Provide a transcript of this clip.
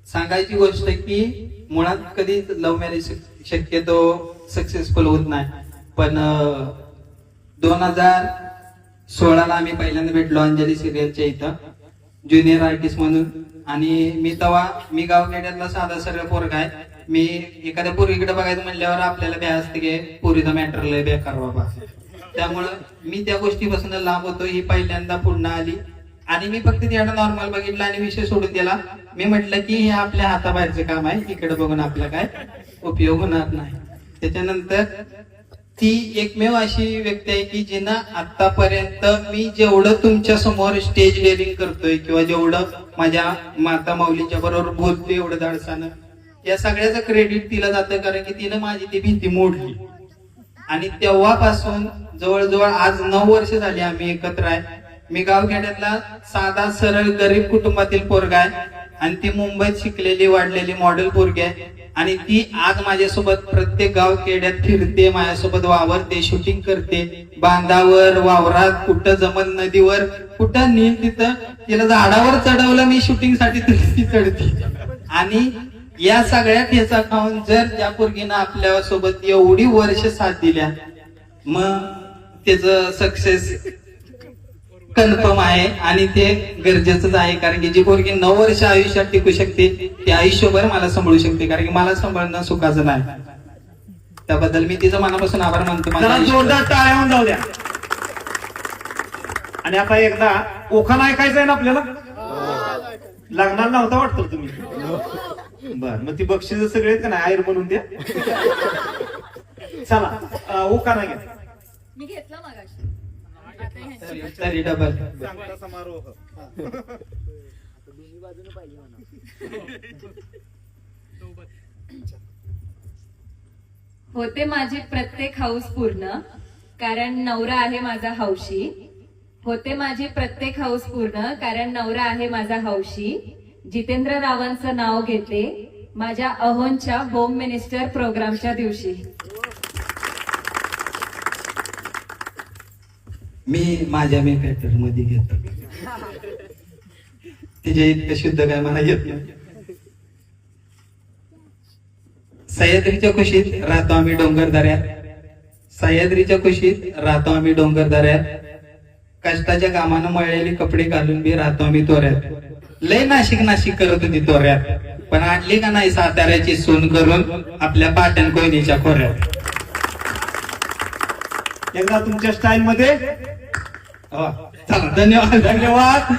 सांगायची गोष्ट की मुळात कधी लव्ह मॅरेज शक्यतो सक्सेसफुल होत नाही, पण 2016ला आम्ही पहिल्यांदा भेटलो अंजली सिरियलच्या इथं ज्युनियर आर्टिस्ट म्हणून. आणि मी गावखेड्यातला साधा सरळ पोरगा आहे. मी एखाद्या पोरीकडे बघायचं म्हणल्यावर आपल्याला भ्या असते की पोरीचा मॅटर लय बेकार बाबा. त्यामुळं मी त्या गोष्टीपासून लांब होतो. ही पहिल्यांदा पुन्हा आली आणि मी फक्त तिला नॉर्मल बघितलं आणि विषय सोडून दिला. मी म्हटलं की हे आपल्या हाताबाहेरचं काम आहे, इकडे बघून आपला काय उपयोग होणार नाही. त्याच्यानंतर ती एकमेव अशी व्यक्ती आहे की जिनं आतापर्यंत मी जेवढं तुमच्या समोर स्टेज डेअरिंग करतोय किंवा जेवढं माझ्या माता माऊलींच्या बरोबर बोलतोय एवढं धाडसानं, या सगळ्याचं क्रेडिट तिला जातं, कारण की तिनं माझी ती भीती मोडली. आणि तेव्हापासून जवळजवळ आज 9 वर्ष झाली आम्ही एकत्र आहे. मी गावखेड्यातला साधा सरळ गरीब कुटुंबातील पोरगा आहे आणि ती मुंबईत शिकलेली वाढलेली मॉडेल पोरगी आहे. आणि ती आज माझ्यासोबत प्रत्येक गाव खेड्यात फिरते, माझ्यासोबत वावरते, शूटिंग करते, बांधावर, वावरात, कुठं जमन नदीवर, कुठं नील तिथं तिला झाडावर चढवलं मी शूटिंग साठी ती चढते. आणि या सगळ्या ठेचा खाऊन जर ज्या पोरगीनं आपल्या सोबत एवढी वर्ष साथ दिल्या, मग त्याचं सक्सेस कन्फर्म आहे आणि ते गरजेचंच आहे. कारण की जी पोरगी 9 वर्ष आयुष्यात टिकू शकते ती आयुष्यभर मला सांभाळू शकते, कारण की मला सांभाळणं सुखाचं नाही. त्याबद्दल मी तिचं मनापासून आभार मानतो. जोरदार टाळ्या होऊन जाऊ द्या. आणि आता एकदा ओखाना ऐकायचं आहे ना आपल्याला, लागणार नव्हता वाटतं तुम्ही. बर, मग ती बक्षीस सगळे आहेत का नाही आयर म्हणून द्या. चला ओखाना घ्या. मी घेतला मगाशी. तरी डबल समारोह. होते माझी प्रत्येक हौस पूर्ण, कारण नवरा आहे माझा हौशी. होते माझी प्रत्येक हौस पूर्ण, कारण नवरा आहे माझा हौशी. जितेंद्र रावांचं नाव घेते माझ्या अहोंच्या होम मिनिस्टर प्रोग्रामच्या दिवशी. मी माझ्या मी पॅटर्न मध्ये घेतो, तिच्या इतकं शुद्ध काय मला येत नाही. सह्याद्रीच्या कुशीत राहतो आम्ही डोंगरदऱ्यात, सह्याद्रीच्या कुशीत राहतो आम्ही डोंगरदऱ्यात. कष्टाच्या कामानं मळलेले कपडे घालून बी राहतो आम्ही तोऱ्यात. लय नाशिक करत होती तोऱ्यात, पण आणली का नाही साताऱ्याची सून करून आपल्या पाटण कोयनीच्या खोऱ्यात. एकदा तुमच्या स्टाईल मध्ये. चला, धन्यवाद.